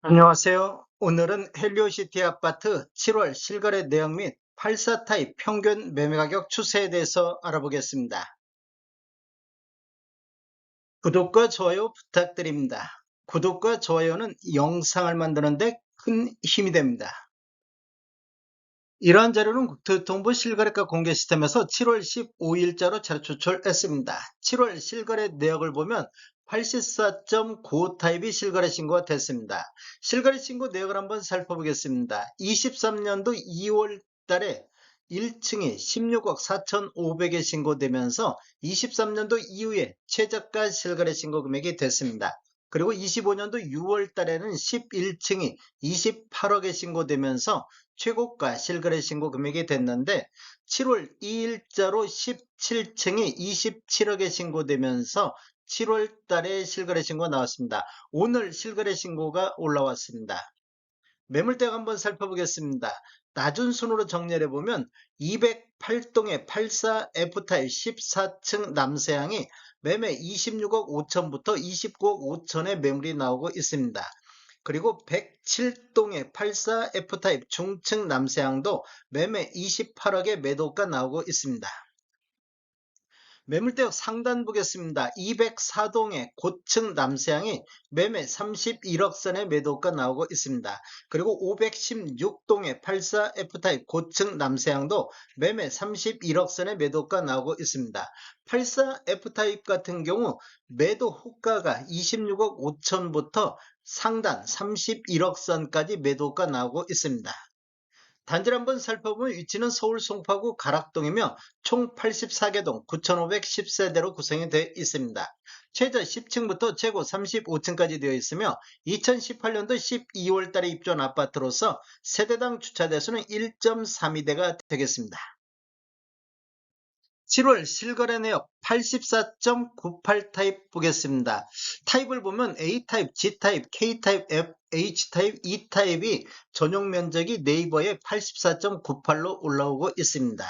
안녕하세요. 오늘은 헬리오시티 아파트 7월 실거래 내역 및 84 타입 평균 매매 가격 추세에 대해서 알아보겠습니다. 구독과 좋아요 부탁드립니다. 구독과 좋아요는 영상을 만드는데 큰 힘이 됩니다. 이러한 자료는 국토교통부 실거래가 공개 시스템에서 7월 15일자로 자료 추출했습니다. 7월 실거래 내역을 보면 84.95 타입이 실거래 신고가 됐습니다. 실거래 신고 내역을 한번 살펴보겠습니다. 23년도 2월 달에 1층이 16억 4,500에 신고되면서 23년도 이후에 최저가 실거래 신고 금액이 됐습니다. 그리고 25년도 6월 달에는 11층이 28억에 신고되면서 최고가 실거래 신고 금액이 됐는데 7월 2일자로 17층이 27억에 신고되면서 7월 달에 실거래 신고가 나왔습니다. 오늘 실거래 신고가 올라왔습니다. 매물대가 한번 살펴보겠습니다. 낮은 순으로 정리해 보면 208동의 84F타입 14층 남서향이 매매 26억 5천부터 29억 5천의 매물이 나오고 있습니다. 그리고 107동의 84F타입 중층 남서향도 매매 28억의 매도가 나오고 있습니다. 매물대역 상단 보겠습니다. 204동의 고층 남서향이 매매 31억 선의 매도가 나오고 있습니다. 그리고 516동의 84F타입 고층 남서향도 매매 31억 선의 매도가 나오고 있습니다. 84F타입 같은 경우 매도 호가가 26억 5천부터 상단 31억 선까지 매도가 나오고 있습니다. 단지를 한번 살펴보면 위치는 서울 송파구 가락동이며 총 84개 동 9,510세대로 구성이 되어 있습니다. 최저 10층부터 최고 35층까지 되어 있으며 2018년도 12월 달에 입주한 아파트로서 세대당 주차 대수는 1.32대가 되겠습니다. 7월 실거래 내역 84.98 타입 보겠습니다. 타입을 보면 A타입, G타입, K타입, F, H타입, E타입이 전용 면적이 네이버에 84.98로 올라오고 있습니다.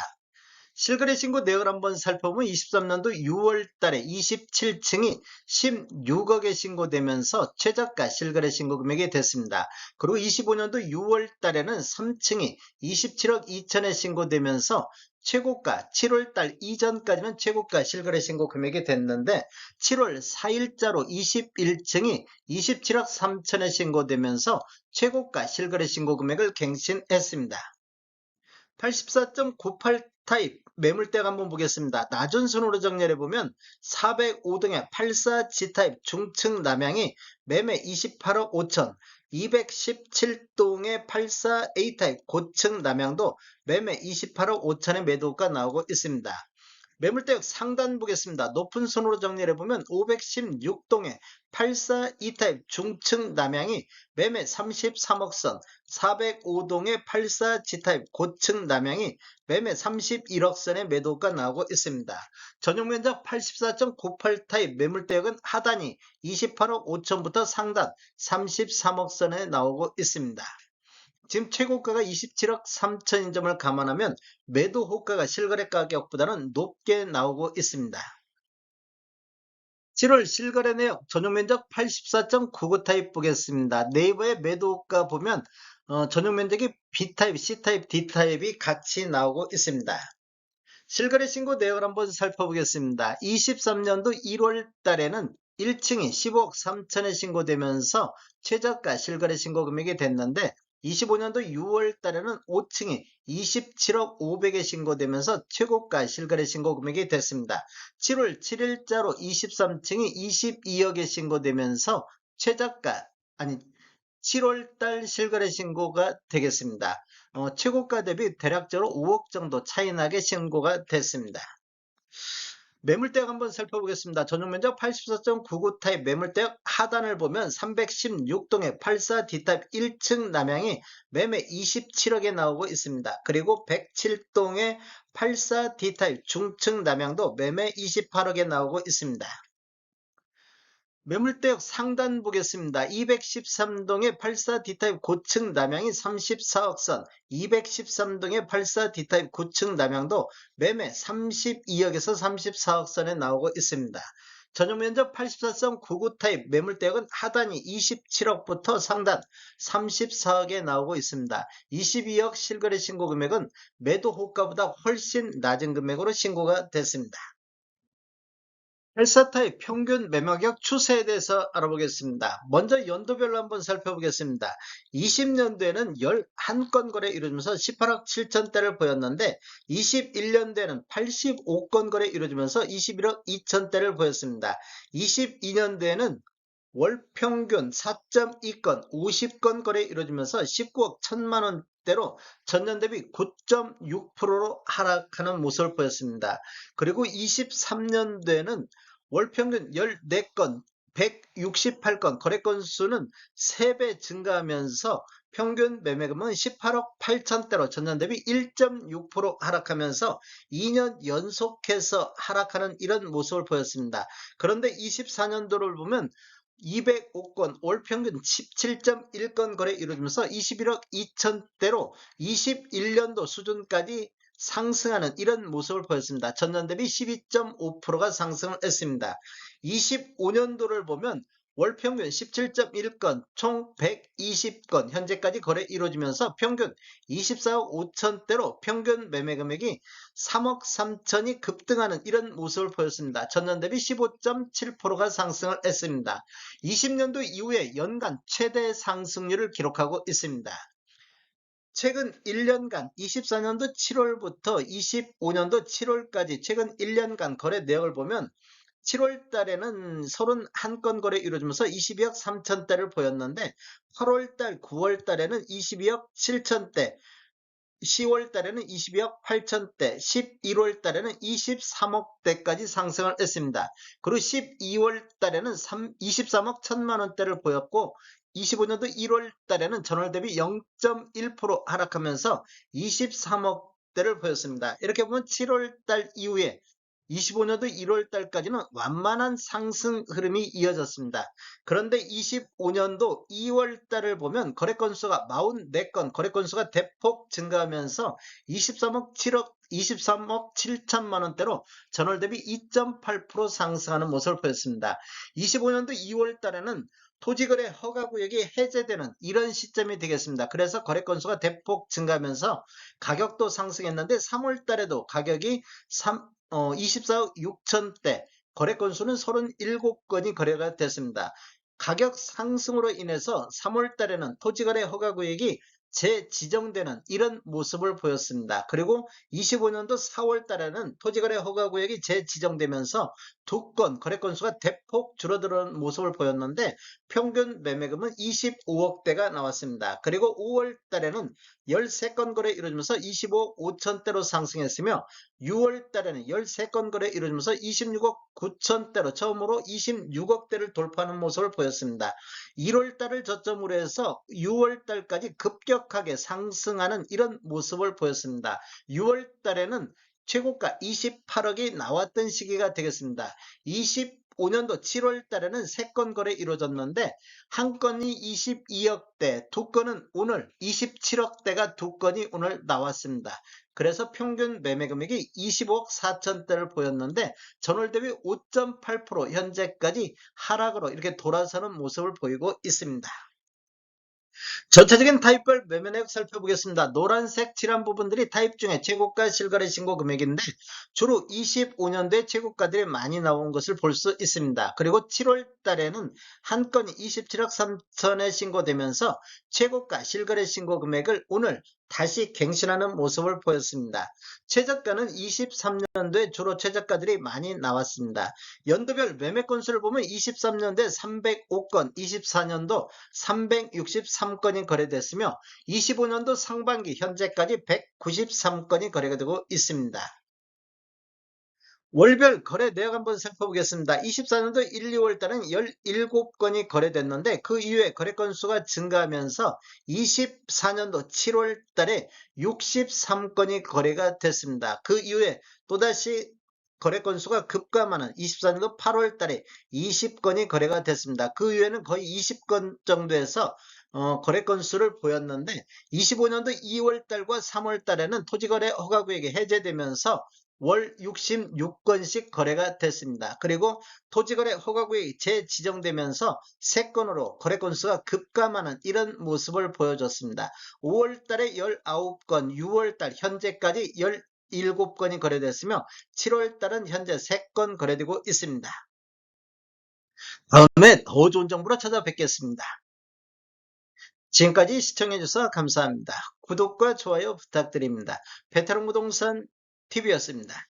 실거래 신고 내역을 한번 살펴보면 23년도 6월 달에 27층이 16억에 신고되면서 최저가 실거래 신고 금액이 됐습니다. 그리고 25년도 6월 달에는 3층이 27억 2천에 신고되면서 최고가 7월 달 이전까지는 최고가 실거래 신고 금액이 됐는데 7월 4일자로 21층이 27억 3천에 신고되면서 최고가 실거래 신고 금액을 갱신했습니다. 84.98 타입 매물대가 한번 보겠습니다. 낮은 순으로 정렬해 보면 405동의 84G 타입 중층 남향이 매매 28억 5천, 217동의 84A 타입 고층 남향도 매매 28억 5천의 매도가 나오고 있습니다. 매물대역 상단 보겠습니다. 높은 순으로 정리해 보면 516동의 84 E타입 중층 남향이 매매 33억 선, 405동의 84 G타입 고층 남향이 매매 31억 선의 매도가 나오고 있습니다. 전용 면적 84.98 타입 매물대역은 하단이 28억 5천부터 상단 33억 선에 나오고 있습니다. 지금 최고가가 27억 3천인 점을 감안하면 매도 호가가 실거래 가격보다는 높게 나오고 있습니다. 7월 실거래 내역 전용 면적 84.99 타입 보겠습니다. 네이버의 매도 호가 보면 전용 면적이 B타입, C타입, D타입이 같이 나오고 있습니다. 실거래 신고 내역을 한번 살펴보겠습니다. 23년도 1월 달에는 1층이 15억 3천에 신고되면서 최저가 실거래 신고 금액이 됐는데 25년도 6월 달에는 5층이 27억 5백에 신고되면서 최고가 실거래 신고 금액이 됐습니다. 7월 7일자로 23층이 22억에 신고되면서 최저가 아니 7월달 실거래 신고가 되겠습니다. 최고가 대비 대략적으로 5억 정도 차이 나게 신고가 됐습니다. 매물대역 한번 살펴보겠습니다. 전용 면적 84.99 타입 매물대역 하단을 보면 316동의 84 D타입 1층 남향이 매매 27억에 나오고 있습니다. 그리고 107동의 84 D타입 중층 남향도 매매 28억에 나오고 있습니다. 매물대역 상단 보겠습니다. 213동의 84 D타입 고층 남향이 34억 선, 213동의 84 D타입 고층 남향도 매매 32억에서 34억 선에 나오고 있습니다. 전용면적 84.99 타입 매물대역은 하단이 27억부터 상단 34억에 나오고 있습니다. 22억 실거래 신고 금액은 매도 호가보다 훨씬 낮은 금액으로 신고가 됐습니다. 84타입 평균 매매가격 추세에 대해서 알아보겠습니다. 먼저 연도별로 한번 살펴보겠습니다. 20년도에는 11건 거래 이루어지면서 18억 7천대를 보였는데 21년도에는 85건 거래 이루어지면서 21억 2천대를 보였습니다. 22년도에는 월 평균 4.2건, 50건 거래 이루어지면서 19억 1천만 원대로 전년 대비 9.6%로 하락하는 모습을 보였습니다. 그리고 23년도에는 월 평균 14건, 168건, 거래 건수는 3배 증가하면서 평균 매매금은 18억 8천대로 전년 대비 1.6% 하락하면서 2년 연속해서 하락하는 이런 모습을 보였습니다. 그런데 24년도를 보면 205건, 월 평균 17.1건 거래 이루어지면서 21억 2천대로 21년도 수준까지 상승하는 이런 모습을 보였습니다. 전년 대비 12.5%가 상승을 했습니다. 25년도를 보면 월 평균 17.1건, 총 120건 현재까지 거래 이루어지면서 평균 24억 5천대로 평균 매매 금액이 3억 3천이 급등하는 이런 모습을 보였습니다. 전년 대비 15.7%가 상승을 했습니다. 20년도 이후에 연간 최대 상승률을 기록하고 있습니다. 최근 1년간 24년도 7월부터 25년도 7월까지 최근 1년간 거래 내역을 보면 7월 달에는 31건 거래 이루어지면서 22억 3천대를 보였는데 8월 달, 9월 달에는 22억 7천대, 10월 달에는 22억 8천대, 11월 달에는 23억대까지 상승을 했습니다. 그리고 12월 달에는 23억 1천만 원대를 보였고 25년도 1월 달에는 전월 대비 0.1% 하락하면서 23억대를 보였습니다. 이렇게 보면 7월 달 이후에 25년도 1월 달까지는 완만한 상승 흐름이 이어졌습니다. 그런데 25년도 2월 달을 보면 거래 건수가 44건, 거래 건수가 대폭 증가하면서 23억 7천만 원대로 전월 대비 2.8% 상승하는 모습을 보였습니다. 25년도 2월 달에는 토지거래 허가구역이 해제되는 이런 시점이 되겠습니다. 그래서 거래 건수가 대폭 증가하면서 가격도 상승했는데 3월 달에도 가격이 24억 6천대, 거래 건수는 37건이 거래가 됐습니다. 가격 상승으로 인해서 3월 달에는 토지거래 허가구역이 재지정되는 이런 모습을 보였습니다. 그리고 25년도 4월 달에는 토지거래 허가구역이 재지정되면서 2건 거래 건수가 대폭 줄어드는 모습을 보였는데 평균 매매금은 25억대가 나왔습니다. 그리고 5월 달에는 13건 거래 이루어지면서 25억 5천대로 상승했으며 6월 달에는 13건 거래 이루어지면서 26억 9천대로 처음으로 26억대를 돌파하는 모습을 보였습니다. 1월 달을 저점으로 해서 6월 달까지 급격하게 상승하는 이런 모습을 보였습니다. 6월 달에는 최고가 28억이 나왔던 시기가 되겠습니다. 25년도 7월 달에는 3건 거래 이루어졌는데 한 건이 22억대, 2건은 오늘 27억대가 2건이 오늘 나왔습니다. 그래서 평균 매매 금액이 25억 4천대를 보였는데 전월 대비 5.8% 현재까지 하락으로 이렇게 돌아서는 모습을 보이고 있습니다. 전체적인 타입별 매매 내역 살펴보겠습니다. 노란색 칠한 부분들이 타입 중에 최고가 실거래 신고 금액인데 주로 25년도에 최고가들이 많이 나온 것을 볼 수 있습니다. 그리고 7월 달에는 한 건이 27억 3천에 신고되면서 최고가 실거래 신고 금액을 오늘 다시 갱신하는 모습을 보였습니다. 최저가는 23년도에 주로 최저가들이 많이 나왔습니다. 연도별 매매 건수를 보면 23년도에 305건, 24년도 363건이 거래됐으며 25년도 상반기 현재까지 193건이 거래가 되고 있습니다. 월별 거래 내역 한번 살펴보겠습니다. 24년도 1, 2월 달은 17건이 거래됐는데 그 이후에 거래 건수가 증가하면서 24년도 7월 달에 63건이 거래가 됐습니다. 그 이후에 또다시 거래 건수가 급감하는 24년도 8월 달에 20건이 거래가 됐습니다. 그 이후에는 거의 20건 정도에서 거래 건수를 보였는데 25년도 2월 달과 3월 달에는 토지거래 허가구역이 해제되면서 월 66건씩 거래가 됐습니다. 그리고 토지거래 허가구역이 재지정되면서 3건으로 거래 건수가 급감하는 이런 모습을 보여줬습니다. 5월달에 19건, 6월달 현재까지 17건이 거래됐으며 7월달은 현재 3건 거래되고 있습니다. 다음에 더 좋은 정보로 찾아뵙겠습니다. 지금까지 시청해주셔서 감사합니다. 구독과 좋아요 부탁드립니다. 베테랑 부동산 TV였습니다.